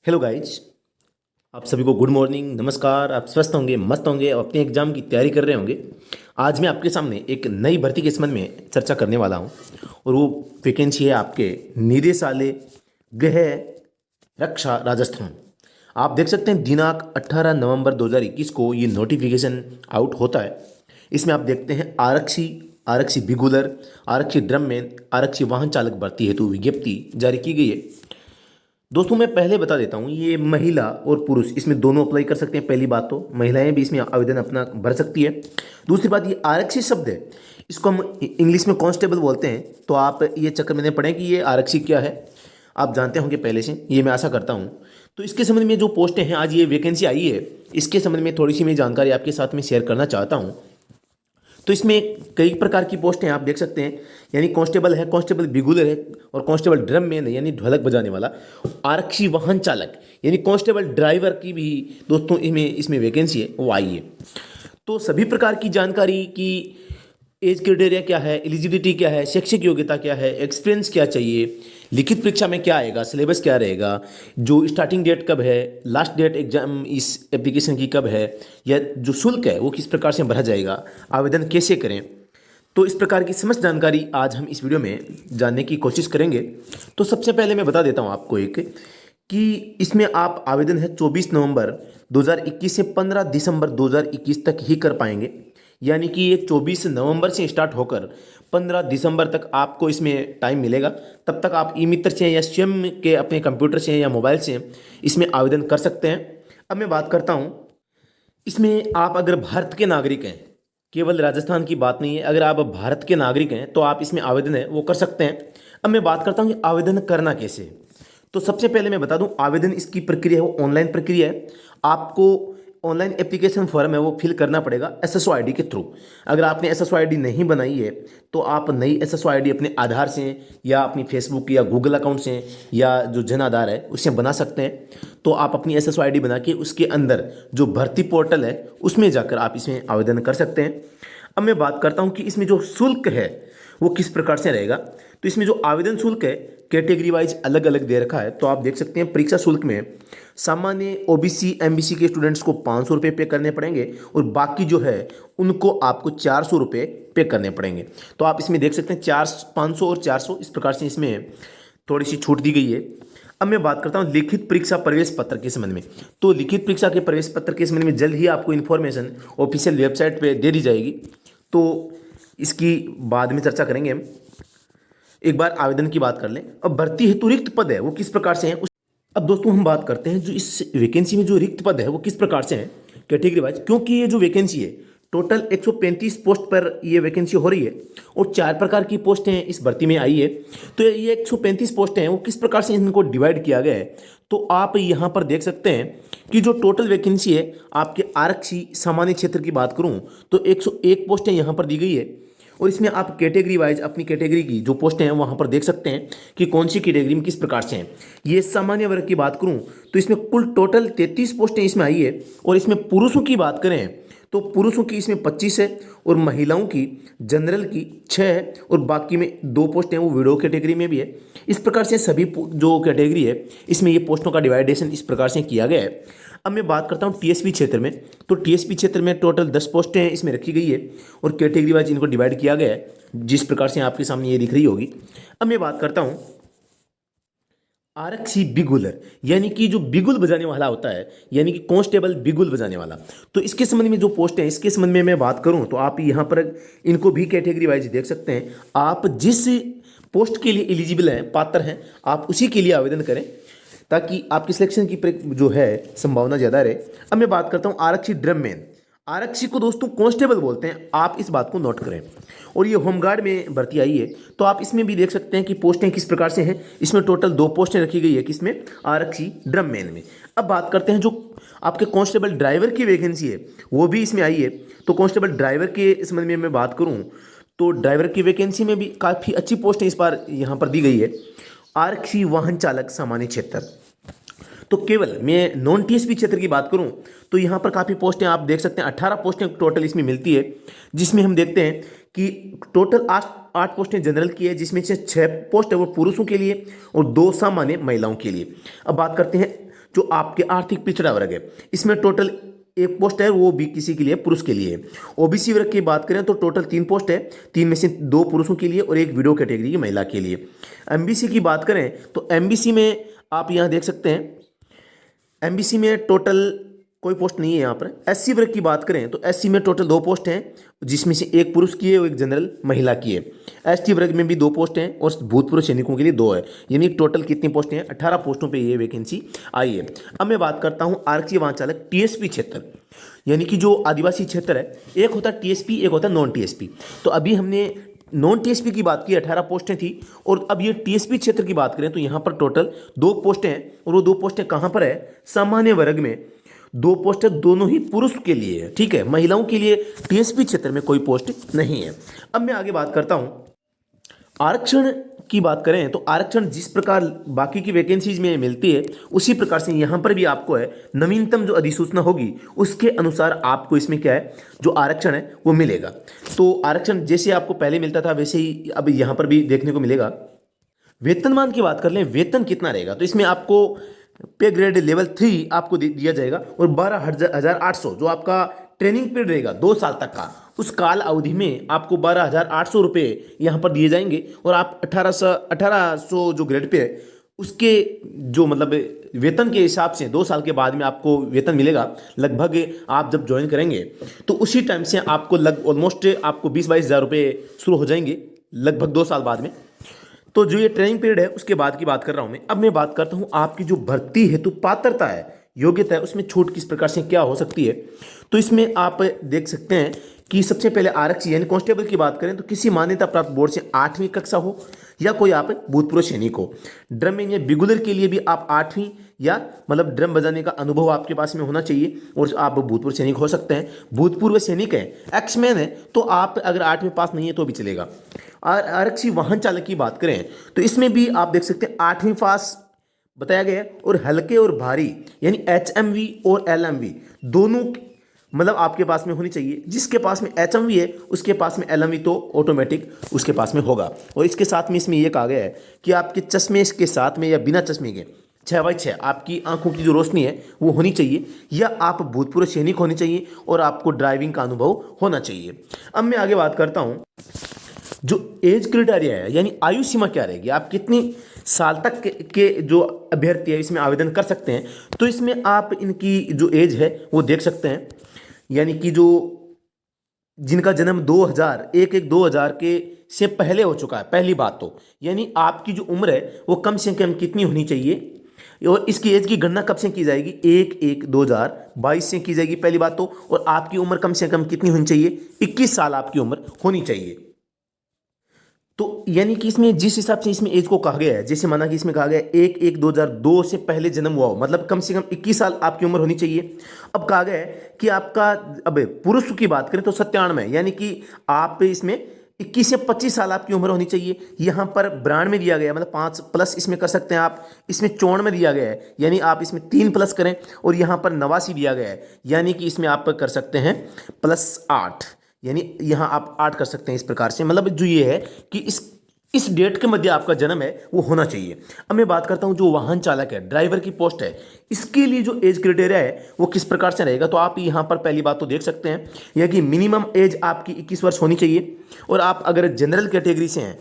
Hello guys. आप सभी को गुड मॉर्निंग, नमस्कार। आप स्वस्थ होंगे, मस्त होंगे और अपने एग्जाम की तैयारी कर रहे होंगे। आज मैं आपके सामने एक नई भर्ती के संबंध में चर्चा करने वाला हूं और वो वैकेंसी है आपके निदेशालय गृह रक्षा राजस्थान। आप देख सकते हैं दिनांक 18 नवंबर 2021 को ये नोटिफिकेशन आउट होता है। इसमें आप देखते हैं आरक्षी, आरक्षी बिगुलर, आरक्षी ड्रममैन, आरक्षी वाहन चालक भर्ती हेतु विज्ञप्ति जारी की गई है। दोस्तों मैं पहले बता देता हूँ, ये महिला और पुरुष इसमें दोनों अप्लाई कर सकते हैं। पहली बात तो महिलाएं भी इसमें आवेदन अपना भर सकती है। दूसरी बात, ये आरक्षी शब्द है, इसको हम इंग्लिश में कांस्टेबल बोलते हैं। तो आप ये चक्कर मैंने पढ़े कि ये आरक्षी क्या है, आप जानते होंगे पहले से, ये मैं आशा करता हूँ। तो इसके संबंध में जो पोस्टें हैं, आज ये वैकेंसी आई है, इसके संबंध में थोड़ी सी मैं जानकारी आपके साथ में शेयर करना चाहता हूँ। तो इसमें कई प्रकार की पोस्ट हैं, आप देख सकते हैं। यानी कांस्टेबल है, कांस्टेबल बिगुलर है और कांस्टेबल ड्रम मैन है यानी ढोलक बजाने वाला। आरक्षी वाहन चालक यानी कांस्टेबल ड्राइवर की भी दोस्तों इसमें वैकेंसी है, वो आई है। तो सभी प्रकार की जानकारी की एज क्राइटेरिया क्या है, एलिजिबिलिटी क्या है, शैक्षिक योग्यता क्या है, एक्सपीरियंस क्या चाहिए, लिखित परीक्षा में क्या आएगा, सिलेबस क्या रहेगा, जो स्टार्टिंग डेट कब है, लास्ट डेट एग्जाम इस एप्लीकेशन की कब है, या जो शुल्क है वो किस प्रकार से भरा जाएगा, आवेदन कैसे करें। तो इस प्रकार की समस्त जानकारी आज हम इस वीडियो में जानने की कोशिश करेंगे। तो सबसे पहले मैं बता देता हूँ आपको एक कि इसमें आप आवेदन है 24 नवंबर 2021 से 15 दिसंबर 2021 तक ही कर पाएंगे। यानी कि ये 24 नवंबर से स्टार्ट होकर 15 दिसंबर तक आपको इसमें टाइम मिलेगा। तब तक आप ई मित्र से या स्वयं के अपने कंप्यूटर से या मोबाइल से इसमें आवेदन कर सकते हैं। अब मैं बात करता हूँ, इसमें आप अगर भारत के नागरिक हैं, केवल राजस्थान की बात नहीं है, अगर आप भारत के नागरिक हैं तो आप इसमें आवेदन है वो कर सकते हैं। अब मैं बात करता हूँ कि आवेदन करना कैसे है। तो सबसे पहले मैं बता दूं, आवेदन इसकी प्रक्रिया है वो ऑनलाइन प्रक्रिया है। आपको ऑनलाइन एप्लीकेशन फॉर्म है वो फिल करना पड़ेगा एसएसओ आईडी के थ्रू। अगर आपने एसएसओ आईडी नहीं बनाई है तो आप नई एसएसओ आईडी अपने आधार से या अपनी फेसबुक या गूगल अकाउंट से या जो जन आधार है उससे बना सकते हैं। तो आप अपनी एसएसओ आईडी बना के उसके अंदर जो भर्ती पोर्टल है उसमें जाकर आप इसमें आवेदन कर सकते हैं। अब मैं बात करता हूँ कि इसमें जो शुल्क है वो किस प्रकार से रहेगा। तो इसमें जो आवेदन शुल्क है कैटेगरी वाइज अलग अलग दे रखा है। तो आप देख सकते हैं परीक्षा शुल्क में सामान्य ओबीसी एमबीसी के स्टूडेंट्स को 500 रुपये पे करने पड़ेंगे और बाकी जो है उनको आपको 400 रुपये पे करने पड़ेंगे। तो आप इसमें देख सकते हैं 500 और 400 इस प्रकार से इसमें थोड़ी सी छूट दी गई है। अब मैं बात करता हूँ लिखित परीक्षा प्रवेश पत्र के संबंध में। तो लिखित परीक्षा के प्रवेश पत्र के संबंध में जल्द ही आपको इन्फॉर्मेशन ऑफिशियल वेबसाइट पे दे दी जाएगी। तो इसकी बाद में चर्चा करेंगे हम। एक बार आवेदन की बात कर लें। अब भर्ती हेतु रिक्त पद है वो किस प्रकार से है। अब दोस्तों हम बात करते हैं जो इस वैकेंसी में जो रिक्त पद है वो किस प्रकार से है कैटेगरी वाइज। क्योंकि ये जो वैकेंसी है टोटल 135 पोस्ट पर ये वैकेंसी हो रही है और 4 प्रकार की पोस्टें इस भर्ती में आई है। तो ये 135 पोस्टें हैं वो किस प्रकार से इनको डिवाइड किया गया है। तो आप यहाँ पर देख सकते हैं कि जो टोटल वैकेंसी है आपके आरक्षी सामान्य क्षेत्र की बात करूँ तो 101 पोस्टें यहाँ पर दी गई है। और इसमें आप कैटेगरी वाइज अपनी कैटेगरी की जो पोस्टें हैं वहाँ पर देख सकते हैं कि कौन सी कैटेगरी में किस प्रकार से हैं। ये सामान्य वर्ग की बात करूँ तो इसमें कुल टोटल 33 पोस्टें इसमें आई है। और इसमें पुरुषों की बात करें तो पुरुषों की इसमें 25 है और महिलाओं की जनरल की 6 है और बाकी में 2 पोस्ट हैं वो विडो कैटेगरी में भी है। इस प्रकार से सभी जो कैटेगरी है इसमें ये पोस्टों का डिवाइडेशन इस प्रकार से किया गया है। अब मैं बात करता हूँ टीएसपी क्षेत्र में। तो टीएसपी क्षेत्र में टोटल 10 पोस्टें हैं इसमें रखी गई है और कैटेगरी वाइज इनको डिवाइड किया गया है जिस प्रकार से आपके सामने ये दिख रही होगी। अब मैं बात करता हूँ आरक्षी बिगुलर यानी कि जो बिगुल बजाने वाला होता है यानी कि कांस्टेबल बिगुल बजाने वाला। तो इसके संबंध में जो पोस्ट है इसके संबंध में मैं बात करूं तो आप यहाँ पर इनको भी कैटेगरी वाइज देख सकते हैं। आप जिस पोस्ट के लिए एलिजिबल हैं, पात्र हैं, आप उसी के लिए आवेदन करें ताकि आपकी सिलेक्शन की जो है संभावना ज़्यादा रहे। अब मैं बात करता हूँ आरक्षी ड्रममैन। आरक्षी को दोस्तों कांस्टेबल बोलते हैं, आप इस बात को नोट करें। और ये होमगार्ड में भर्ती आई है। तो आप इसमें भी देख सकते हैं कि पोस्टें किस प्रकार से हैं। इसमें टोटल 2 पोस्टें रखी गई है किसमें, आरक्षी ड्रममैन में। अब बात करते हैं जो आपके कांस्टेबल ड्राइवर की वैकेंसी है वो भी इसमें आई है। तो कांस्टेबल ड्राइवर के संबंध में मैं बात करूँ तो ड्राइवर की वैकेंसी में भी काफ़ी अच्छी पोस्टें इस बार यहाँ पर दी गई है। आरक्षी वाहन चालक सामान्य क्षेत्र। तो केवल मैं नॉन टीएसपी क्षेत्र की बात करूं तो यहाँ पर काफ़ी पोस्टें आप देख सकते हैं, 18 पोस्टें टोटल इसमें मिलती है। जिसमें हम देखते हैं कि टोटल 8 पोस्टें जनरल की है जिसमें से 6 पोस्ट है वो पुरुषों के लिए और 2 सामान्य महिलाओं के लिए। अब बात करते हैं जो आपके आर्थिक पिछड़ा वर्ग है, इसमें टोटल एक पोस्ट है, वो भी किसी के लिए, पुरुष के लिए। ओबीसी वर्ग की बात करें तो टोटल 3 पोस्ट है, 3 में से 2 पुरुषों के लिए और एक विडो कैटेगरी की महिला के लिए। एमबीसी की बात करें तो एमबीसी में आप यहाँ देख सकते हैं, एमबीसी में टोटल कोई पोस्ट नहीं है। यहाँ पर एससी वर्ग की बात करें तो एससी में टोटल 2 पोस्ट हैं, जिसमें से एक पुरुष की है और एक जनरल महिला की है। एसटी वर्ग में भी 2 पोस्ट हैं और भूतपूर्व सैनिकों के लिए 2 है, यानी टोटल कितनी पोस्टें हैं, 18 पोस्टों पे ये वैकेंसी आई है। अब मैं बात करता हूँ आरक्षी वाहन चालक टीएसपी क्षेत्र, यानी कि जो आदिवासी क्षेत्र है, एक होता है टीएसपी, एक होता है नॉन टीएसपी। तो अभी हमने नॉन टीएसपी की बात की, 18 पोस्टें थी, और अब ये टीएसपी क्षेत्र की बात करें तो यहाँ पर टोटल 2 पोस्टें हैं, और वो 2 पोस्टें कहाँ पर है, सामान्य वर्ग में 2 पोस्ट है, दोनों ही पुरुष के लिए है, ठीक है। महिलाओं के लिए टीएसपी क्षेत्र में कोई पोस्ट नहीं है। अब मैं आगे बात करता हूं आरक्षण की बात करें तो आरक्षण जिस प्रकार बाकी की वैकेंसीज में मिलती है, उसी प्रकार से यहां पर भी आपको है, नवीनतम जो अधिसूचना होगी उसके अनुसार आपको इसमें क्या है, जो आरक्षण है वो मिलेगा। तो आरक्षण जैसे आपको पहले मिलता था वैसे ही अब यहां पर भी देखने को मिलेगा। वेतनमान की बात कर लें, वेतन कितना रहेगा, तो इसमें आपको पे ग्रेड लेवल 3 आपको दिया जाएगा, और 12,800 जो आपका ट्रेनिंग पीरियड रहेगा 2 साल तक का, उस काल अवधि में आपको 12,800 रुपये यहाँ पर दिए जाएंगे, और आप 1800 जो ग्रेड पे है उसके जो मतलब वेतन के हिसाब से 2 साल के बाद में आपको वेतन मिलेगा। लगभग आप जब ज्वाइन करेंगे तो उसी टाइम से आपको ऑलमोस्ट आपको 20-22 हज़ार रुपये शुरू हो जाएंगे, लगभग 2 साल बाद में। तो जो ये ट्रेनिंग पीरियड है उसके बाद की बात कर रहा हूं मैं। अब मैं बात करता हूं आपकी जो भर्ती हेतु पात्रता है, योग्यता है, उसमें छूट किस प्रकार से क्या हो सकती है। तो इसमें आप देख सकते हैं कि सबसे पहले आरक्षी यानी कांस्टेबल की बात करें तो किसी मान्यता प्राप्त बोर्ड से 8वीं कक्षा हो, या कोई आप भूतपूर्व सैनिक हो। ड्रम या बिगुलर के लिए भी आप 8वीं या मतलब ड्रम बजाने का अनुभव आपके पास में होना चाहिए, और आप भूतपूर्व सैनिक हो सकते हैं। भूतपूर्व सैनिक है, एक्समैन है, तो आप अगर 8वीं पास नहीं है तो भी चलेगा। आरक्षी वाहन चालक की बात करें तो इसमें भी आप देख सकते हैं 8वीं पास बताया गया है, और हल्के और भारी यानी एचएमवी और एलएमवी दोनों मतलब आपके पास में होनी चाहिए। जिसके पास में एचएमवी है उसके पास में एलएमवी तो ऑटोमेटिक उसके पास में होगा। और इसके साथ में इसमें यह कहा गया है कि आपके चश्मे के साथ में या बिना चश्मे के 6/6 आपकी आंखों की जो रोशनी है वो होनी चाहिए, या आप भूतपूर्व सैनिक होने चाहिए, और आपको ड्राइविंग का अनुभव होना चाहिए। अब मैं आगे बात करता हूं जो एज क्राइटेरिया है, यानी आयु सीमा क्या रहेगी, आप कितनी साल तक के जो अभ्यर्थी है इसमें आवेदन कर सकते हैं। तो इसमें आप इनकी जो एज है वो देख सकते हैं, यानी कि जो जिनका जन्म 2000 के से पहले हो चुका है, पहली बात तो, यानी आपकी जो उम्र है वो कम से कम कितनी होनी चाहिए, और इसकी एज की गणना कब से की जाएगी, 1/1/2022 से की जाएगी पहली बात तो। और आपकी उम्र कम से कम कितनी होनी चाहिए, 21 साल आपकी उम्र होनी चाहिए। तो यानी कि इसमें जिस हिसाब से इसमें एज को कहा गया है, जैसे माना कि इसमें कहा गया है 1/1/2002 से पहले जन्म हुआ हो, मतलब कम से कम 21 साल आपकी उम्र होनी चाहिए। अब कहा गया है कि आपका, अब पुरुष की बात करें तो 97, यानी कि आप इसमें 21 से 25 साल आपकी उम्र होनी चाहिए। यहाँ पर 92 में दिया गया है, मतलब 5+ इसमें कर सकते हैं आप। इसमें 54 में दिया गया है, यानी आप इसमें 3+ करें। और यहाँ पर 89 दिया गया है, यानी कि इसमें आप कर सकते हैं +8, यानी यहाँ आप 8 कर सकते हैं। इस प्रकार से मतलब जो ये है कि इस डेट के मध्य आपका जन्म है वो होना चाहिए। अब मैं बात करता हूँ जो वाहन चालक है, ड्राइवर की पोस्ट है, इसके लिए जो एज क्राइटेरिया है वो किस प्रकार से रहेगा। तो आप यहाँ पर पहली बात तो देख सकते हैं यह कि मिनिमम एज आपकी 21 वर्ष होनी चाहिए। और आप अगर जनरल कैटेगरी से हैं,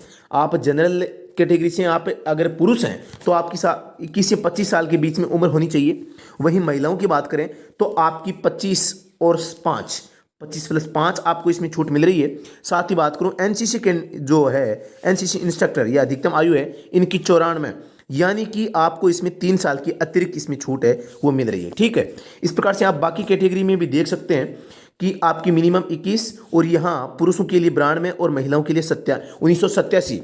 आप अगर पुरुष हैं तो आपकी 21 से 25 साल के बीच में उम्र होनी चाहिए। वहीं महिलाओं की बात करें तो आपकी 25 और 5 25+5 आपको इसमें छूट मिल रही है। साथ ही बात करूं एनसीसी के जो है एनसीसी इंस्ट्रक्टर या अधिकतम आयु है इनकी 94, यानी कि आपको इसमें 3 साल की अतिरिक्त इसमें छूट है वो मिल रही है, ठीक है। इस प्रकार से आप बाकी कैटेगरी में भी देख सकते हैं कि आपकी मिनिमम 21, और यहाँ पुरुषों के लिए 92 और महिलाओं के लिए 1987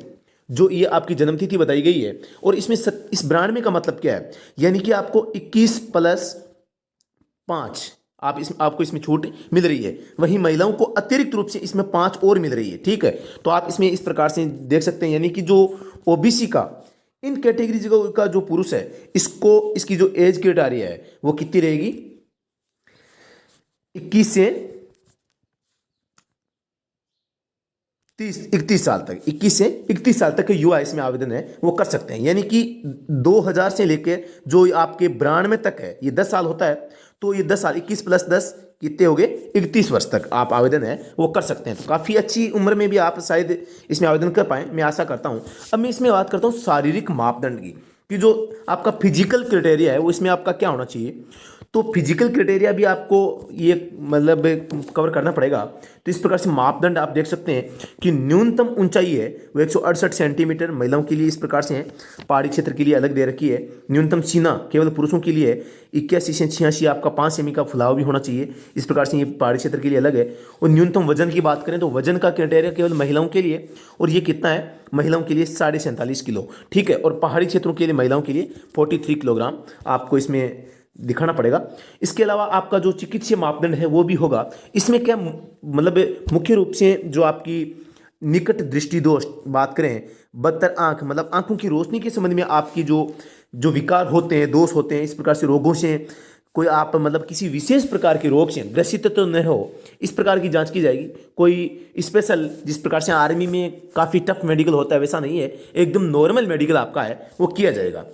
जो ये आपकी जन्मतिथि बताई गई है। और इसमें इस 92 का मतलब क्या है, यानी कि आपको 21+5 आपको इसमें छूट मिल रही है। वहीं महिलाओं को अतिरिक्त रूप से इसमें 5 और मिल रही है, ठीक है। तो आप इसमें इस प्रकार से देख सकते हैं, यानी कि जो ओबीसी का इन कैटेगरी का जो पुरुष है इसकी जो एज क्राइटेरिया है वो कितनी रहेगी, 21 से 31 साल तक, 21 से 31 साल तक के युवा इसमें आवेदन है वो कर सकते हैं। यानी कि 2000 से लेके जो आपके 92 तक है, ये 10 साल होता है, तो ये 10 साल 21 + 10 कितने हो गए, 31 वर्ष तक आप आवेदन है वो कर सकते हैं। तो काफ़ी अच्छी उम्र में भी आप शायद इसमें आवेदन कर पाएँ, मैं आशा करता हूँ। अब मैं इसमें बात करता हूँ शारीरिक मापदंड की, कि जो आपका फिजिकल क्राइटेरिया है वो इसमें आपका क्या होना चाहिए। तो फिजिकल क्राइटेरिया भी आपको ये मतलब कवर करना पड़ेगा। तो इस प्रकार से मापदंड आप देख सकते हैं कि न्यूनतम ऊंचाई है वो 168 सेंटीमीटर महिलाओं के लिए इस प्रकार से है, पहाड़ी क्षेत्र के लिए अलग दे रखी है। न्यूनतम सीना केवल पुरुषों के लिए 81 से 86 आपका 5 सेमी का फुलाव भी होना चाहिए, इस प्रकार से ये पहाड़ी क्षेत्र के लिए अलग है। और न्यूनतम वजन की बात करें तो वजन का क्राइटेरिया केवल महिलाओं के लिए, और ये कितना है, महिलाओं के लिए 47.5 किलो, ठीक है। और पहाड़ी क्षेत्रों के लिए महिलाओं के लिए 43 किलोग्राम आपको इसमें दिखाना पड़ेगा। इसके अलावा आपका जो चिकित्सीय मापदंड है वो भी होगा। इसमें क्या मतलब मुख्य रूप से जो आपकी निकट दृष्टि दोष बात करें, बदतर आंख, मतलब आंखों की रोशनी के संबंध में आपकी जो जो विकार होते हैं, दोष होते हैं, इस प्रकार से रोगों से कोई आप मतलब किसी विशेष प्रकार के रोग से ग्रसित तो न हो, इस प्रकार की जांच की जाएगी। कोई स्पेशल जिस प्रकार से आर्मी में काफ़ी टफ मेडिकल होता है वैसा नहीं है, एकदम नॉर्मल मेडिकल आपका है वो किया जाएगा।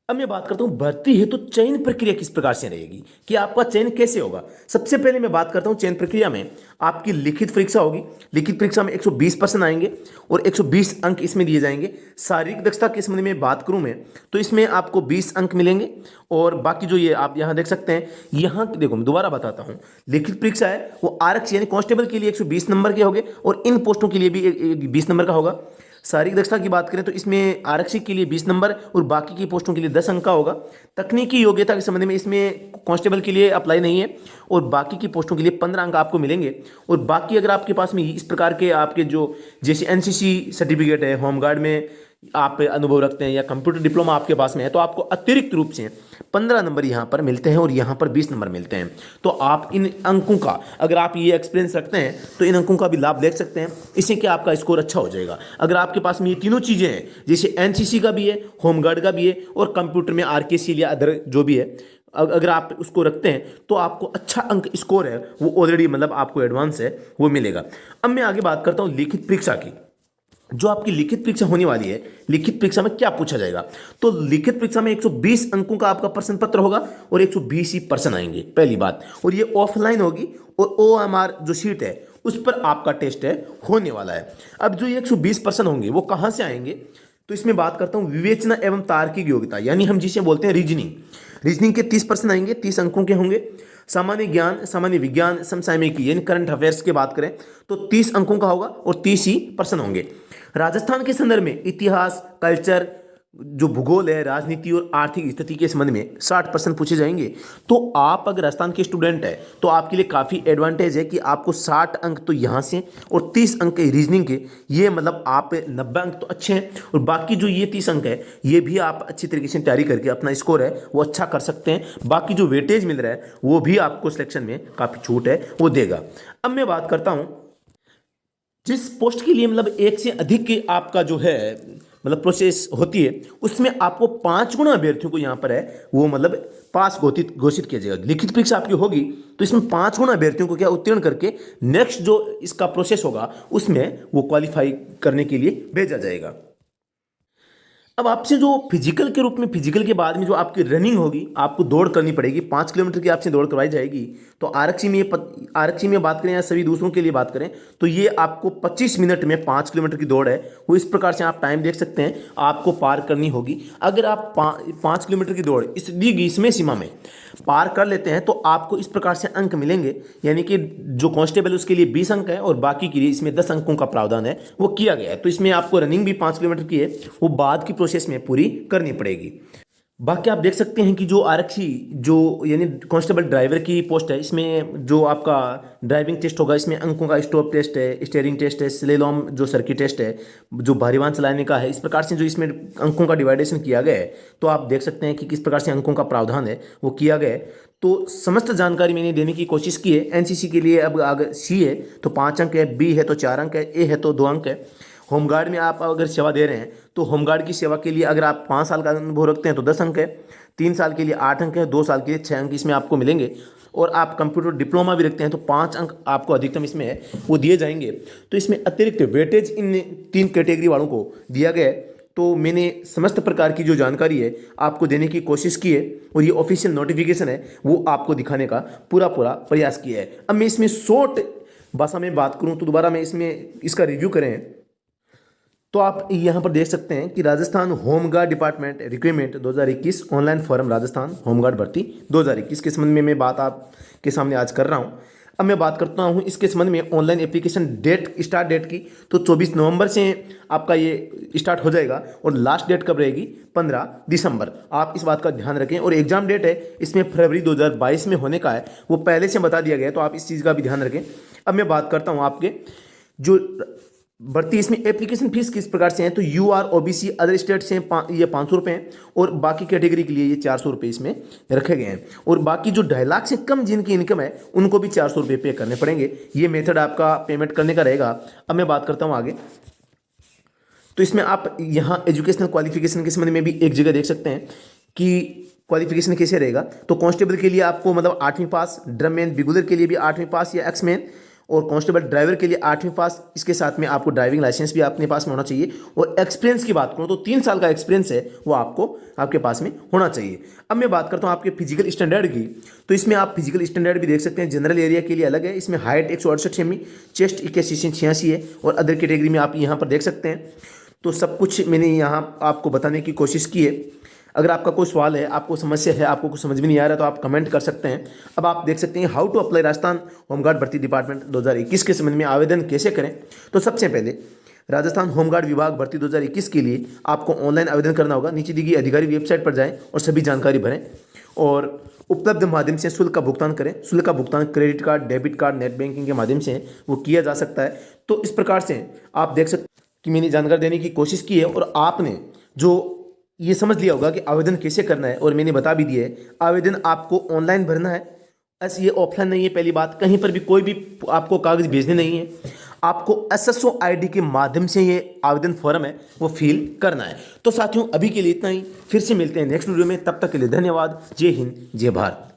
अब मैं बात करता हूं भर्ती है तो चयन प्रक्रिया किस प्रकार से रहेगी, कि आपका चयन कैसे होगा। सबसे पहले मैं बात करता हूं चयन प्रक्रिया में आपकी लिखित परीक्षा होगी। लिखित परीक्षा में 120% आएंगे और 120 अंक इसमें दिए जाएंगे। शारीरिक दक्षता के संबंध में बात करूं मैं तो इसमें आपको 20 अंक मिलेंगे। और बाकी जो ये आप यहाँ देख सकते हैं, यहाँ देखो मैं दोबारा बताता हूँ, लिखित परीक्षा है वो आरक्षी यानी कांस्टेबल के लिए 120 नंबर के होंगे और इन पोस्टों के लिए भी 20 नंबर का होगा। शारीरिक दक्षता की बात करें तो इसमें आरक्षक के लिए 20 नंबर और बाकी की पोस्टों के लिए 10 अंक का होगा। तकनीकी योग्यता के संबंध में इसमें कांस्टेबल के लिए अप्लाई नहीं है और बाकी की पोस्टों के लिए 15 अंक आपको मिलेंगे। और बाकी अगर आपके पास में इस प्रकार के आपके जो जैसे एनसीसी सर्टिफिकेट है, होमगार्ड में आप अनुभव रखते हैं या कंप्यूटर डिप्लोमा आपके पास में है, तो आपको अतिरिक्त रूप से 15 नंबर यहाँ पर मिलते हैं और यहाँ पर 20 नंबर मिलते हैं। तो आप इन अंकों का, अगर आप ये एक्सपीरियंस रखते हैं तो इन अंकों का भी लाभ ले सकते हैं। इससे क्या आपका स्कोर अच्छा हो जाएगा। अगर आपके पास में ये तीनों चीज़ें हैं, जैसे एनसीसी का भी है, होमगार्ड का भी है और कंप्यूटर में आरकेसी या अदर जो भी है, अगर आप उसको रखते हैं तो आपको अच्छा अंक स्कोर है वो ऑलरेडी मतलब आपको एडवांस है वो मिलेगा। अब मैं आगे बात करता हूँ लिखित परीक्षा की। जो आपकी लिखित परीक्षा होने वाली है, लिखित परीक्षा में क्या पूछा जाएगा, तो लिखित परीक्षा में 120 अंकों का आपका प्रश्न पत्र होगा और 120 ही प्रश्न आएंगे, पहली बात। और ये ऑफलाइन होगी और ओएमआर जो सीट है उस पर आपका टेस्ट है होने वाला है। अब जो ये 120 प्रश्न होंगे वो कहाँ से आएंगे, तो इसमें बात करता हूँ विवेचना एवं तार्किक योग्यता, यानी हम जिसे बोलते हैं रीजनिंग। रीजनिंग के 30 प्रश्न आएंगे, 30 अंकों के होंगे। सामान्य ज्ञान, सामान्य विज्ञान, समसामयिकी यानी करंट अफेयर्स की बात करें तो 30 अंकों का होगा और 30 ही प्रश्न होंगे। राजस्थान के संदर्भ में इतिहास, कल्चर, जो भूगोल है, राजनीति और आर्थिक स्थिति के संबंध में 60 प्रश्न पूछे जाएंगे। तो आप अगर राजस्थान के स्टूडेंट है तो आपके लिए काफ़ी एडवांटेज है कि आपको 60 अंक तो यहाँ से और 30 अंक के रीजनिंग के, ये मतलब आप 90 अंक तो अच्छे हैं और बाकी जो ये 30 अंक है ये भी आप अच्छी तरीके से तैयारी करके अपना स्कोर है वो अच्छा कर सकते हैं। बाकी जो वेटेज मिल रहा है वो भी आपको सिलेक्शन में काफ़ी छूट है वो देगा। अब मैं बात करता हूँ जिस पोस्ट के लिए मतलब एक से अधिक आपका जो है मतलब प्रोसेस होती है, उसमें आपको 5 गुना अभ्यर्थियों को यहाँ पर है वो मतलब पास घोषित किया जाएगा। लिखित परीक्षा आपकी होगी तो इसमें 5 गुना अभ्यर्थियों को क्या उत्तीर्ण करके नेक्स्ट जो इसका प्रोसेस होगा उसमें वो क्वालिफाई करने के लिए भेजा जाएगा। अब आपसे जो फिजिकल के रूप में, फिजिकल के बाद में जो आपकी रनिंग होगी, आपको दौड़ करनी पड़ेगी, 5 किलोमीटर की आपसे दौड़ करवाई जाएगी। तो आरक्षी में बात करें या सभी दूसरों के लिए बात करें तो ये आपको 25 मिनट में 5 किलोमीटर की दौड़ है वो इस प्रकार से आप टाइम देख सकते हैं आपको पार करनी होगी। अगर आप 5 किलोमीटर की दौड़ इस दी गई समय सीमा में पार कर लेते हैं तो आपको इस प्रकार से अंक मिलेंगे, यानी कि जो कांस्टेबल उसके लिए 20 अंक है और बाकी के लिए इसमें 10 अंकों का प्रावधान है वो किया गया है। तो इसमें आपको रनिंग भी 5 किलोमीटर की है वो बाद की प्रोसेस में पूरी करनी पड़ेगी। बाकी आप देख सकते हैं कि जो आरक्षी जो यानी कांस्टेबल ड्राइवर की पोस्ट है, इसमें जो आपका ड्राइविंग टेस्ट होगा इसमें अंकों का स्टॉप टेस्ट है, स्टीयरिंग टेस्ट है, स्लेलॉम जो सर्किट टेस्ट है, जो भारी वाहन चलाने का है, इस प्रकार से जो इसमें अंकों का डिवाइडेशन किया गया है। तो आप देख सकते हैं कि किस प्रकार से अंकों का प्रावधान है वो किया गया है। तो समस्त जानकारी मैंने देने की कोशिश की है। एनसीसी के लिए अब अगर सी है तो 5 अंक है, बी है तो 4 अंक है, ए है तो 2 अंक है। होमगार्ड में आप अगर सेवा दे रहे हैं तो होमगार्ड की सेवा के लिए अगर आप 5 साल का अनुभव रखते हैं तो 10 अंक है, 3 साल के लिए 8 अंक है, 2 साल के लिए 6 अंक इसमें आपको मिलेंगे। और आप कंप्यूटर डिप्लोमा भी रखते हैं तो 5 अंक आपको अधिकतम इसमें है वो दिए जाएंगे। तो इसमें अतिरिक्त वेटेज इन 3 कैटेगरी वालों को दिया गया है। तो मैंने समस्त प्रकार की जो जानकारी है आपको देने की कोशिश की है और ये ऑफिशियल नोटिफिकेशन है वो आपको दिखाने का पूरा प्रयास किया है। अब मैं इसमें शॉर्ट भाषा में बात करूं तो दोबारा मैं इसमें इसका रिव्यू करें तो आप यहाँ पर देख सकते हैं कि Rajasthan home guard department requirement 2021 online form Rajasthan home guard भर्ती 2021 के संबंध में मैं बात आपके सामने आज कर रहा हूँ। अब मैं बात करता हूँ इसके संबंध में online application date start date की। तो 24 नवंबर से आपका ये स्टार्ट हो जाएगा और लास्ट डेट कब रहेगी 15 दिसंबर। आप इस बात का ध्यान रखें और एग्जाम डेट है इसमें फरवरी 2022 में होने का है वो पहले से बता दिया गया है तो आप इस चीज़ का भी ध्यान रखें। अब मैं बात करता हूँ आपके जो भर्ती इसमें एप्लीकेशन फीस किस प्रकार से है तो UR OBC अदर स्टेट से ये 500 रुपये हैं और बाकी कैटेगरी के लिए ये 400 रुपये इसमें रखे गए हैं और बाकी जो 2.5 लाख से कम जिनकी इनकम है उनको भी 400 रुपये पे करने पड़ेंगे। ये मेथड आपका पेमेंट करने का रहेगा। अब मैं बात करता हूँ आगे तो इसमें आप यहाँ एजुकेशनल क्वालिफिकेशन के संबंध में भी एक जगह देख सकते हैं कि क्वालिफिकेशन कैसे रहेगा। तो कांस्टेबल के लिए आपको मतलब 8वीं पास, ड्रममैन बिगुलर के लिए भी 8वीं पास या एक्समैन और कांस्टेबल ड्राइवर के लिए 8वीं पास। इसके साथ में आपको ड्राइविंग लाइसेंस भी अपने पास में होना चाहिए और एक्सपीरियंस की बात करूं तो 3 साल का एक्सपीरियंस है वो आपको आपके पास में होना चाहिए। अब मैं बात करता हूं आपके फिजिकल स्टैंडर्ड की। तो इसमें आप फिजिकल स्टैंडर्ड भी देख सकते हैं। जनरल एरिया के लिए अलग है, इसमें हाइट 168 सेमी, चेस्ट 81 से 86 है और अदर कैटेगरी में आप यहाँ पर देख सकते हैं। तो सब कुछ मैंने यहाँ आपको बताने की कोशिश की है। अगर आपका कोई सवाल है, आपको समस्या है, आपको कुछ समझ में नहीं आ रहा तो आप कमेंट कर सकते हैं। अब आप देख सकते हैं how to apply Rajasthan home guard भर्ती डिपार्टमेंट 2021 के संबंध में आवेदन कैसे करें। तो सबसे पहले राजस्थान होमगार्ड विभाग भर्ती 2021 के लिए आपको ऑनलाइन आवेदन करना होगा। नीचे दी गई अधिकारी वेबसाइट पर जाएं और सभी जानकारी भरें और उपलब्ध माध्यम से शुल्क का भुगतान करें। शुल्क का भुगतान credit card, debit card, net banking के माध्यम से वो किया जा सकता है। तो इस प्रकार से आप देख सकते कि मैंने जानकारी देने की कोशिश की है और आपने जो ये समझ लिया होगा कि आवेदन कैसे करना है और मैंने बता भी दिया है। आवेदन आपको ऑनलाइन भरना है, ऐसे ये ऑफलाइन नहीं है। पहली बात, कहीं पर भी कोई भी आपको कागज भेजने नहीं है, आपको SSO ID के माध्यम से ये आवेदन फॉर्म है वो फिल करना है। तो साथियों अभी के लिए इतना ही, फिर से मिलते हैं नेक्स्ट वीडियो में। तब तक के लिए धन्यवाद। जय हिंद, जय भारत।